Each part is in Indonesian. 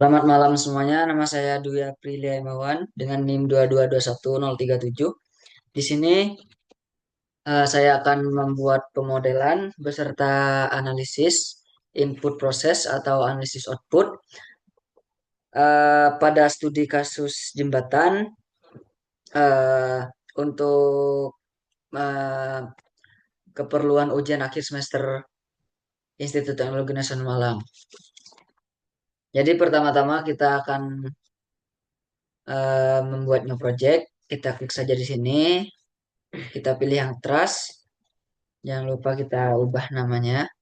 Selamat malam semuanya, nama saya Dwi Aprilia Imawan dengan NIM 2221037. Di sini saya akan membuat pemodelan beserta analisis input proses atau analisis output pada studi kasus jembatan eh, untuk eh, keperluan ujian akhir semester Institut Teknologi Nasional Malang. Jadi pertama-tama kita akan membuat new project. Kita klik saja di sini. Kita pilih yang trust. Jangan lupa kita ubah namanya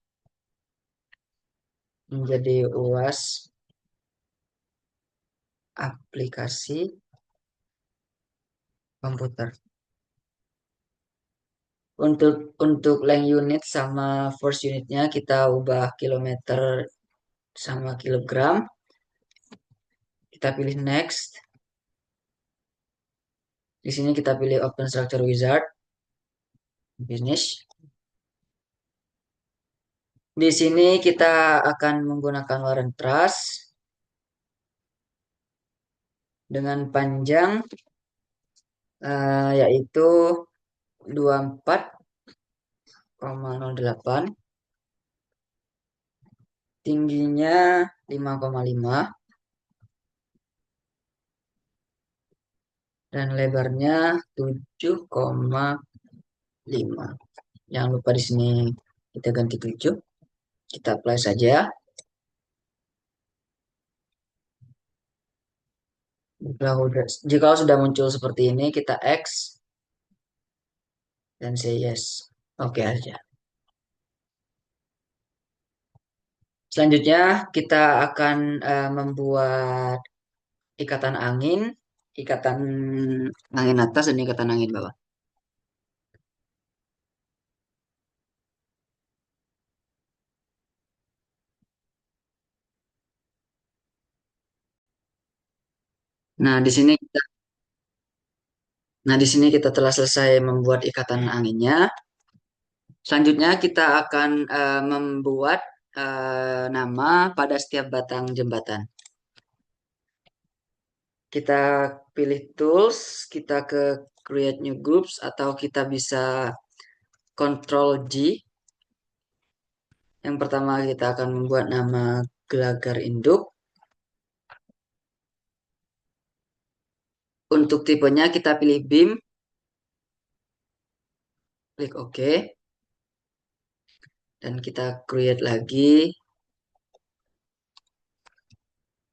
menjadi UAS aplikasi komputer. Untuk length unit sama force unitnya kita ubah kilometer sama kilogram. Kita pilih next. Di sini kita pilih Open Structure Wizard. Finish. Di sini kita akan menggunakan Warren Truss dengan panjang yaitu 24,08, tingginya 5,5 dan lebarnya 7,5. Jangan lupa di sini kita ganti 7. Kita apply saja. Jika sudah muncul seperti ini, kita X dan say yes. Oke aja. Selanjutnya kita akan membuat ikatan angin, ikatan angin atas dan ikatan angin bawah. Nah, di sini kita telah selesai membuat ikatan anginnya. Selanjutnya kita akan membuat nama pada setiap batang jembatan. Kita pilih tools, kita ke create new groups atau kita bisa Control G. Yang pertama kita akan membuat nama gelagar induk. Untuk tipenya kita pilih beam, klik OK, dan kita create lagi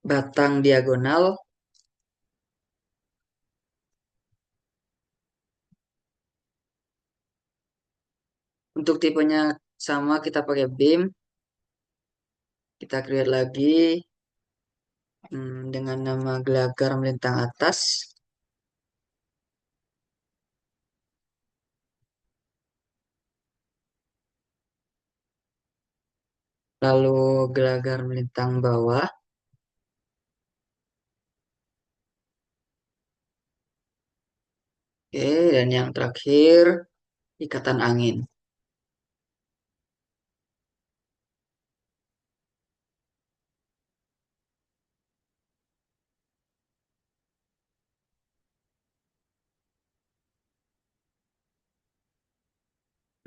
batang diagonal. Untuk tipenya sama, kita pakai beam. Kita create lagi dengan nama gelagar melintang atas. Lalu gelagar melintang bawah. Oke, dan yang terakhir ikatan angin.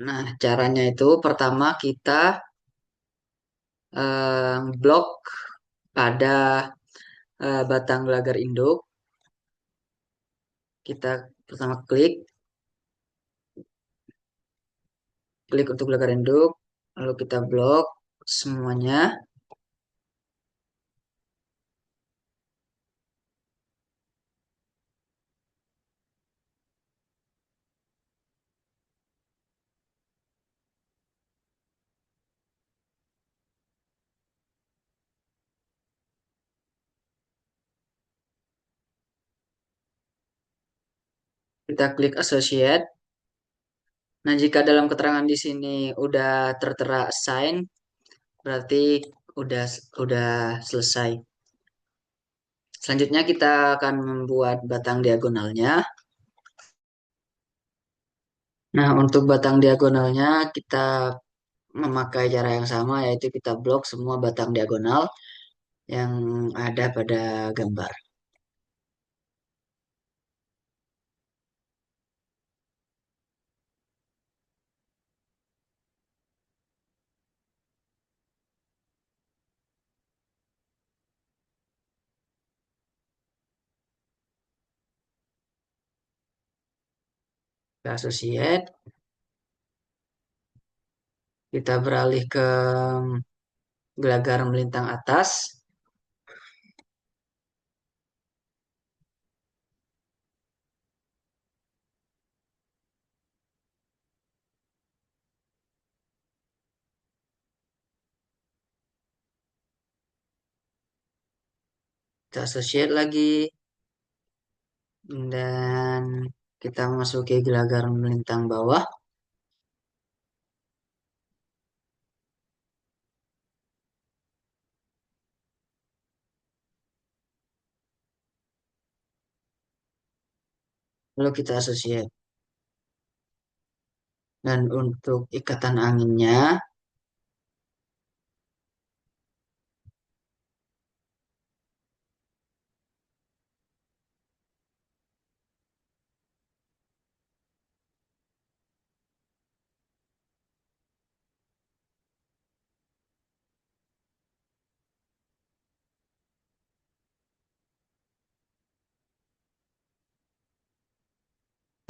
Nah, caranya itu pertama kita blok pada batang gelagar induk. Kita pertama klik untuk gelagar induk, lalu kita blok semuanya. Kita klik associate. Nah, jika dalam keterangan di sini udah tertera assign, berarti udah udah selesai. Selanjutnya kita akan membuat batang diagonalnya. Nah, untuk batang diagonalnya kita memakai cara yang sama, yaitu kita blok semua batang diagonal. yang ada pada gambar. Kita associate, kita beralih ke gelagar melintang atas, kita associate lagi, dan kita masuki gelagar melintang bawah, lalu kita associate. Dan untuk ikatan anginnya,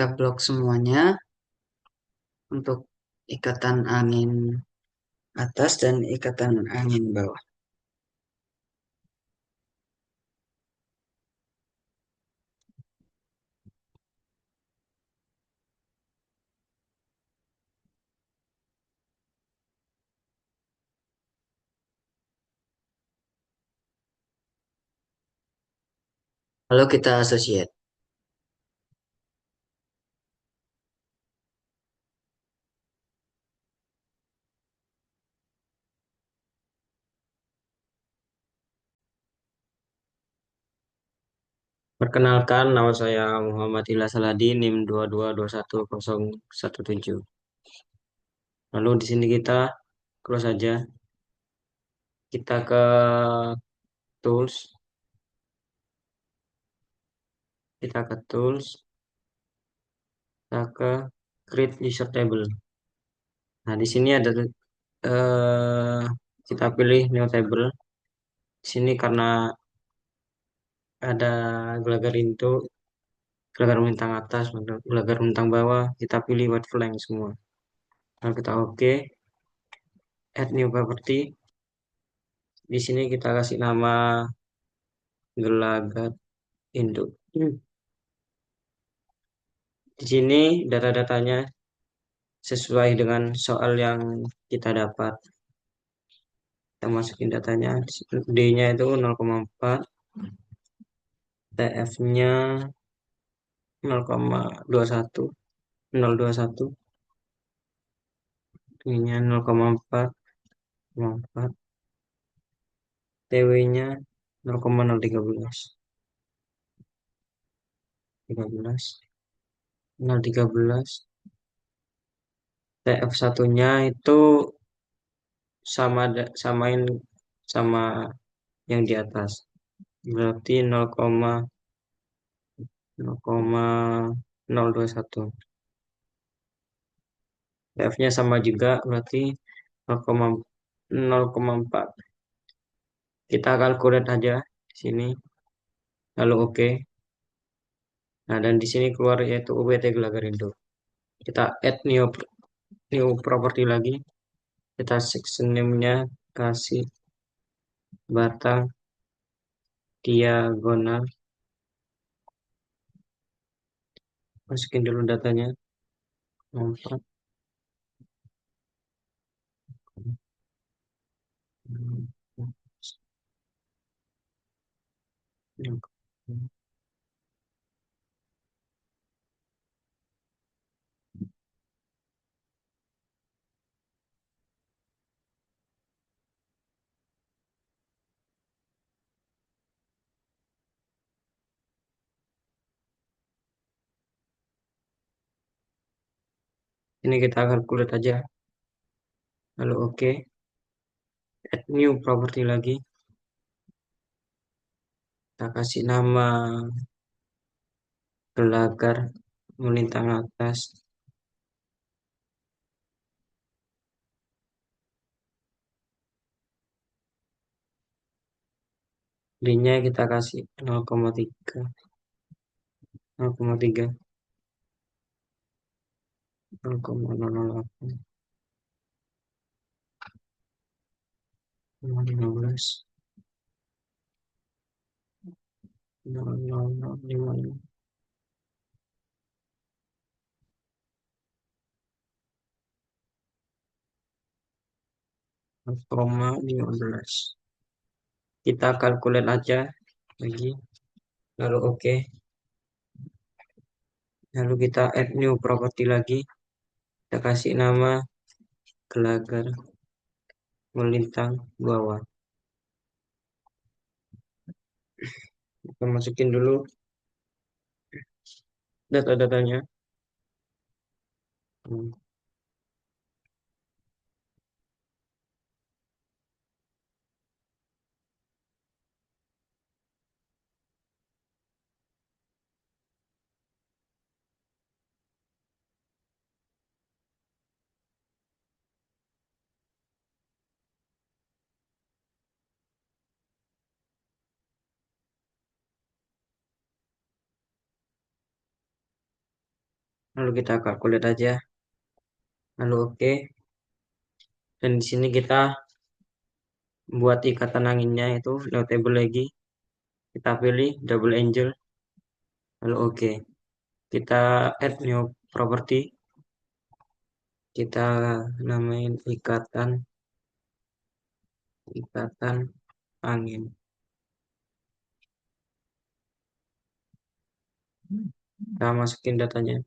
kita blok semuanya untuk ikatan angin atas dan ikatan angin bawah. Lalu kita associate. Perkenalkan, nama saya Muhammad Ilham Saladi, NIM 22210117. Lalu di sini kita close saja. Kita ke tools, kita ke tools, kita ke create user table. Nah, di sini ada kita pilih new table. Di sini karena ada gelagar itu, gelagar bintang atas, gelagar bintang bawah, kita pilih white blank semua. Lalu kita oke, add new property. Di sini kita kasih nama gelagat induk. Di sini data-datanya sesuai dengan soal yang kita dapat. Kita masukin datanya. D-nya itu 0,4, TF-nya 0,21, 021, D-nya 0,4, 4, TW-nya 0,013, 13, 013. TF1-nya itu samain sama yang di atas. Berarti 0,021. TF-nya sama juga, berarti 0,4. Kita kalkulate aja di sini, lalu oke. Nah, dan di sini keluar yaitu UBT Gelagarindo. Kita add new property lagi. Kita section name-nya kasih batang diagonal. Masukin dulu datanya. 4. Ini kita calculate aja. Lalu oke. Add new property lagi. Kita kasih nama gelagar melintang atas. D-nya kita kasih 0,3, 0,3, 0,008, 0,15, 0,0055, 0,15. Kita kalkulate aja lagi, lalu oke. Lalu kita add new property lagi. Kita kasih nama gelagar melintang bawah. Kita masukin dulu data-datanya. Hmm. Lalu kita calculate aja. Lalu oke. Dan di sini kita buat ikatan anginnya itu lewat table lagi. Kita pilih double angel. Lalu oke. Kita add new property. Kita namain ikatan angin. Kita masukin datanya.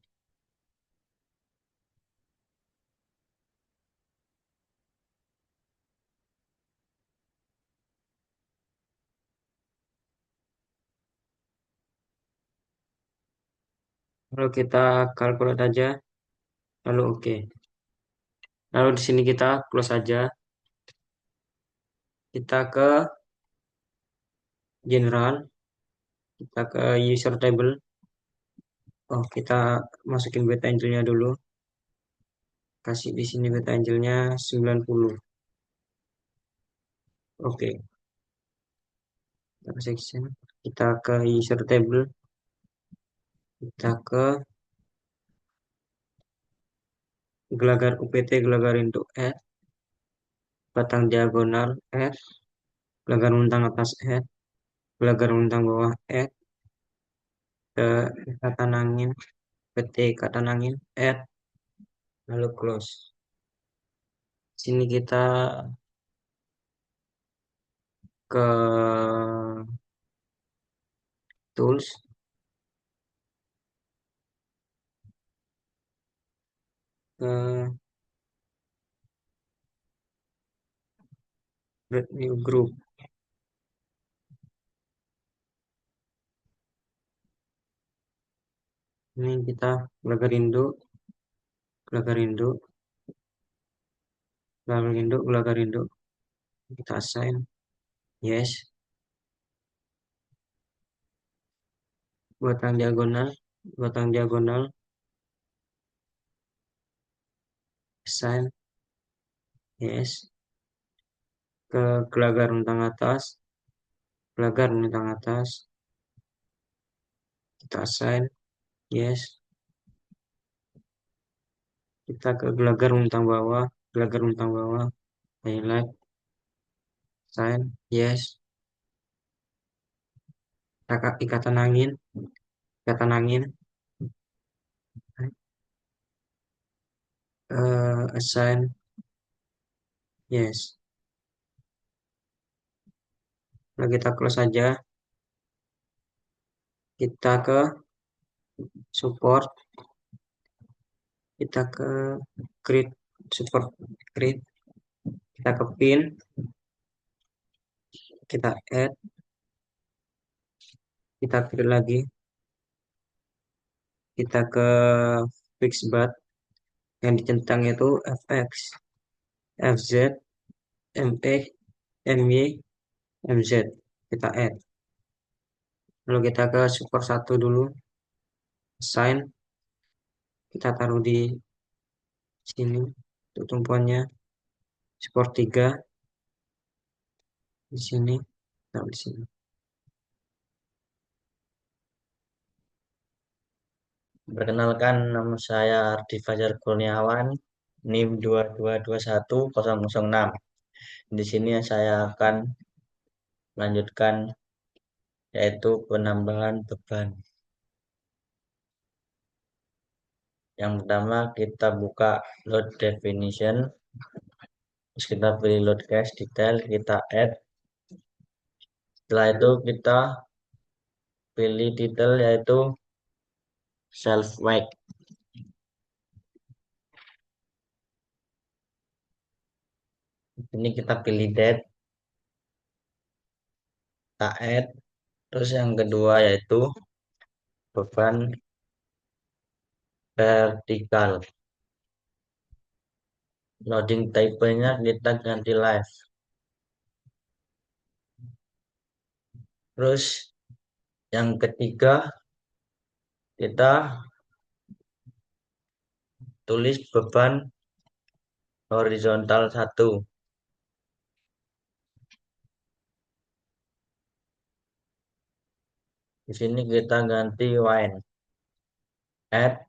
Lalu kita calculate aja. Lalu oke. Lalu di sini kita close aja. Kita ke general. Kita ke user table. Oh, kita masukin beta angelnya dulu. Kasih di sini beta angelnya 90. Oke. Kita ke section. Kita ke user table. Kita ke gelagar UPT, gelagar untuk add. Batang diagonal add. Gelagar untang atas add. Gelagar untang bawah add. Ke ikatan angin. PT ikatan angin add. Lalu close. Sini kita ke tools, ke create new group. Ini kita gelagar induk, gelagar induk, gelagar induk, gelagar induk. Kita assign yes. Batang diagonal, batang diagonal, assign yes. Ke gelagar untang atas, gelagar untang atas. Kita assign yes. Kita ke gelagar untang bawah, gelagar untang bawah, highlight, assign yes. Ikatan angin, ikatan angin, assign yes. Nah, kita close saja. Kita ke support. Kita ke create support create. Kita ke pin. Kita add. Kita create lagi. Kita ke fix bar. Yang dicentang itu fx, fz, mx, my, mz. Kita add. Kalau kita ke support satu dulu, assign, kita taruh di sini untuk tumpuannya. Support 3 di sini, taruh di sini. Perkenalkan, nama saya Ardi Fajar Kurniawan, NIM 2221006. Di sini saya akan melanjutkan yaitu penambahan beban. Yang pertama kita buka load definition, terus kita pilih load cache detail, kita add. Setelah itu kita pilih detail yaitu self wake. Ini kita pilih date, kita add. Terus yang kedua yaitu beban vertikal. Loading type-nya kita ganti live. Terus yang ketiga kita tulis beban horizontal 1. Di sini kita ganti wine. Add.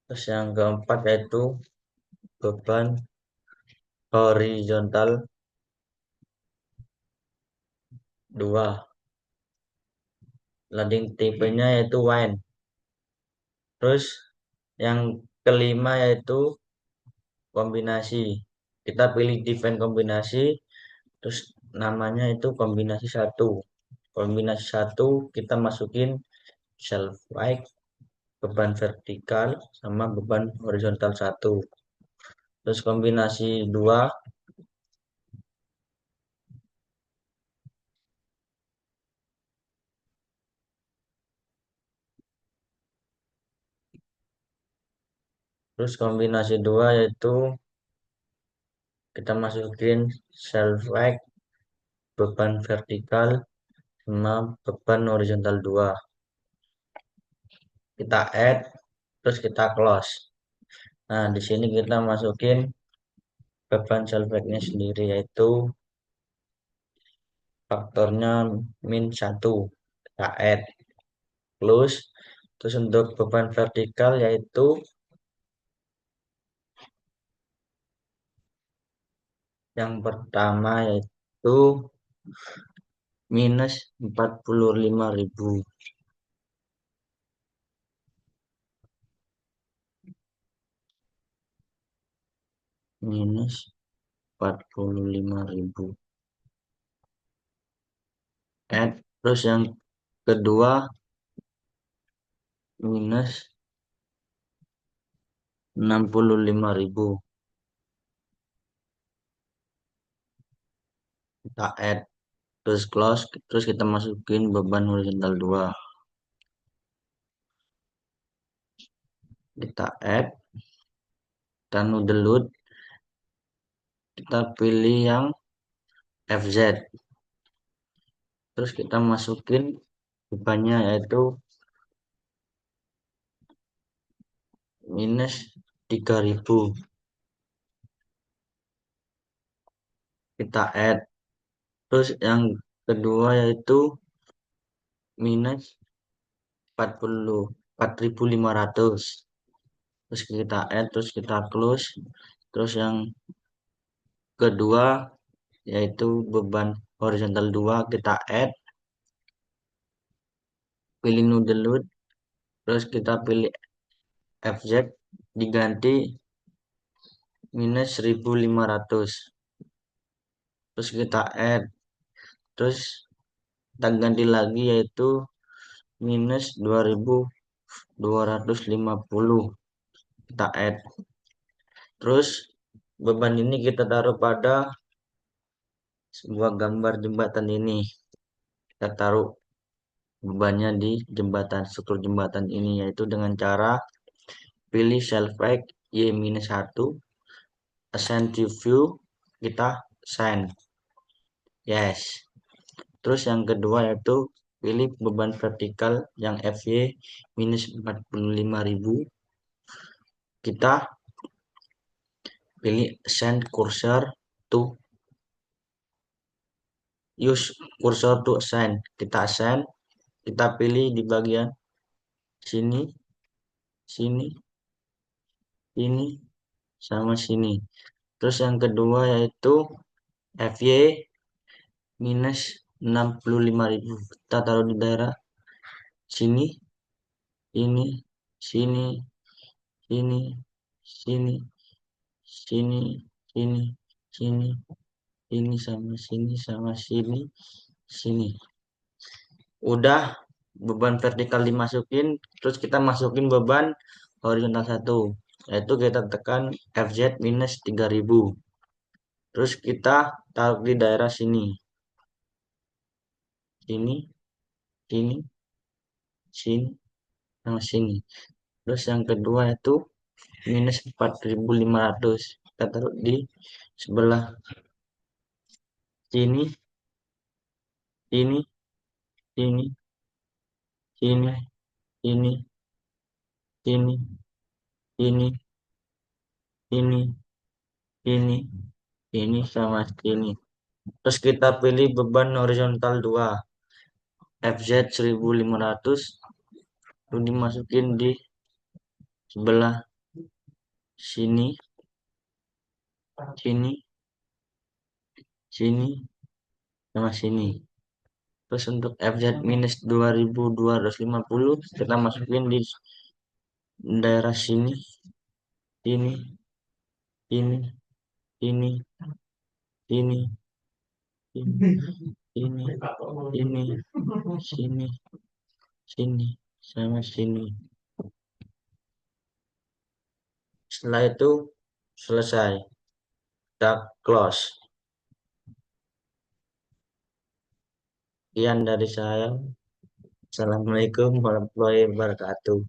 Terus yang keempat yaitu beban horizontal 2. Loading tipenya yaitu wine. Terus yang kelima yaitu kombinasi. Kita pilih define kombinasi, terus namanya itu kombinasi 1. Kombinasi 1 kita masukin self wake, beban vertikal sama beban horizontal 1. Terus kombinasi 2 terus kombinasi 2 yaitu kita masukin self wake, beban vertikal sama beban horizontal 2. Kita add, terus kita close. Nah, di sini kita masukin beban self wake-nya sendiri yaitu faktornya -1. Kita add, close. Terus untuk beban vertikal yaitu yang pertama yaitu -45.000. -45.000. Add. Terus yang kedua -65.000. Kita add, terus close, terus kita masukin beban horizontal 2. Kita add, dan noodle load, kita pilih yang FZ. Terus kita masukin bebannya yaitu -3.000. Kita add. Terus yang kedua yaitu -4.500. Terus kita add, terus kita close. Terus yang kedua yaitu beban horizontal 2, kita add, pilih noodle load, terus kita pilih FZ, diganti -1.500. Terus kita add, terus kita ganti lagi yaitu -2.250. Kita add, terus beban ini kita taruh pada sebuah gambar jembatan ini. Kita taruh bebannya di jembatan, struktur jembatan ini yaitu dengan cara pilih self wake Y-1, assign to view, kita send. Yes. Terus yang kedua yaitu pilih beban vertikal yang FY minus 45.000. Kita pilih send cursor to use cursor to assign. Kita assign, kita pilih di bagian sini, sini, ini, sama sini. Terus yang kedua yaitu FY minus 65.000. Kita taruh di daerah sini, ini, sini, sini, sini, sini, sini, sini, ini sama sini, sama sini, sini. Udah beban vertikal dimasukin, terus kita masukin beban horizontal 1, yaitu kita tekan FZ minus 3.000. Terus kita taruh di daerah sini, sini, sini, sini, sama sini. Terus yang kedua itu minus 4.500. Kita taruh di sebelah sini, sini, sini, sini, sini, sini, sini, sini, sini, sini, sama sini. Terus kita pilih beban horizontal 2, FZ 1.500, lalu dimasukin di sebelah sini, sini, sini, sama sini. Terus untuk FZ minus 2.250 kita masukin di daerah sini, sini, sini, sini, sini, sini, sini, sini, sini, sini, sama sini. Setelah itu selesai. Kita close. Sekian dari saya. Assalamualaikum warahmatullahi wabarakatuh.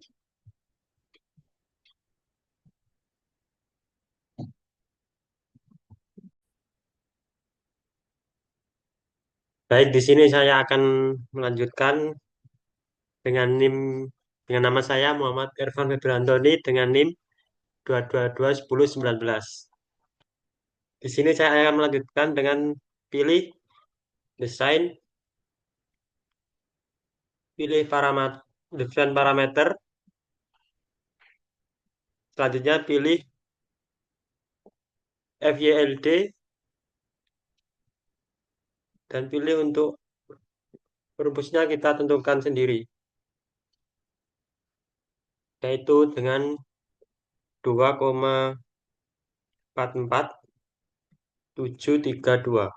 Baik, di sini saya akan melanjutkan dengan NIM dengan nama saya Muhammad Irfan Febrantoni dengan NIM 2221019. Di sini saya akan melanjutkan dengan pilih desain, pilih parameter, different parameter. Selanjutnya pilih FYLD dan pilih untuk rumusnya kita tentukan sendiri, yaitu dengan 2,44732.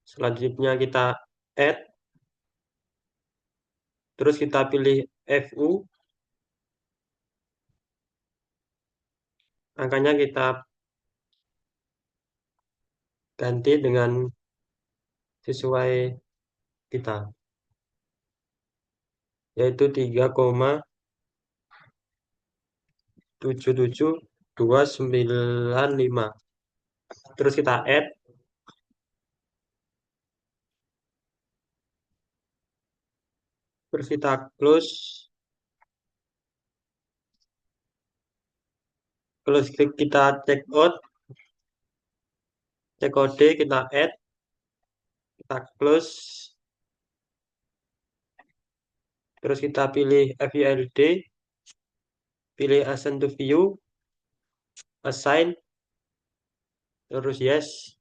Selanjutnya kita add, terus kita pilih FU, angkanya kita ganti dengan sesuai kita, yaitu 3,77295. Terus kita add, terus kita close, kita check out, check kode, kita add, kita close, terus kita pilih FYLD, pilih assign to view, assign, terus yes,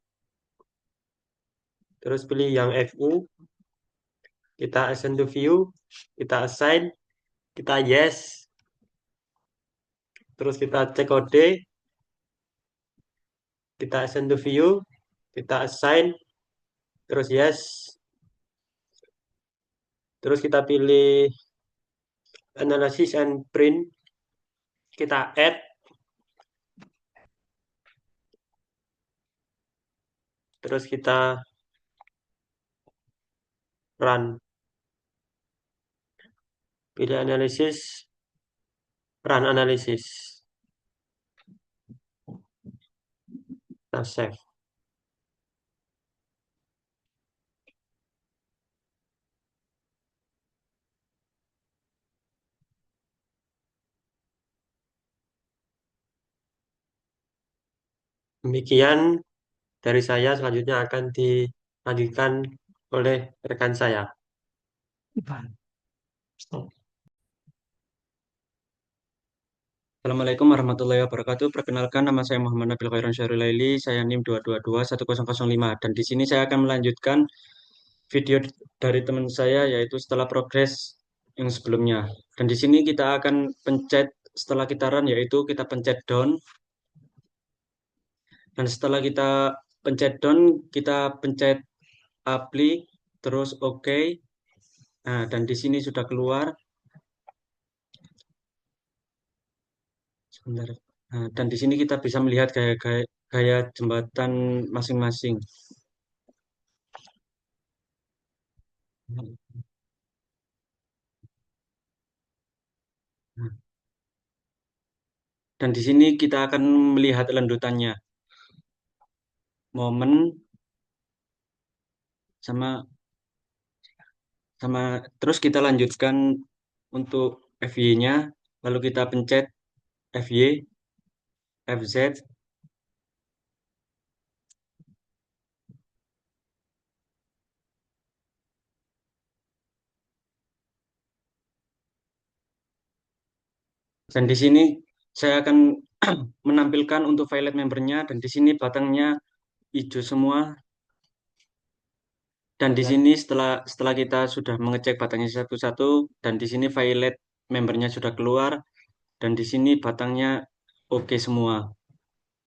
terus pilih yang FU, kita assign to view, kita assign, kita yes, terus kita cek kode, kita assign to view, kita assign, terus yes, terus kita pilih analysis and print, kita add, terus kita run, pilih analisis, run analisis, kita save. Demikian dari saya, selanjutnya akan dilanjutkan oleh rekan saya. Assalamualaikum warahmatullahi wabarakatuh. Perkenalkan, nama saya Muhammad Nabil Khairon Syahrul Laili. Saya NIM 2221005. Dan di sini saya akan melanjutkan video dari teman saya, yaitu setelah progres yang sebelumnya. Dan di sini kita akan pencet setelah kita run, yaitu kita pencet down. Dan setelah kita pencet down, kita pencet apply, terus OK. Nah, dan di sini sudah keluar. Sebentar. Nah, dan di sini kita bisa melihat gaya jembatan masing-masing. Nah, dan di sini kita akan melihat lanjutannya. Momen sama sama terus kita lanjutkan untuk FY-nya, lalu kita pencet FY, FZ, dan di sini saya akan menampilkan untuk violet membernya, dan di sini batangnya hijau semua. Dan di sini setelah kita sudah mengecek batangnya satu-satu, dan di sini violet membernya sudah keluar, dan di sini batangnya oke semua.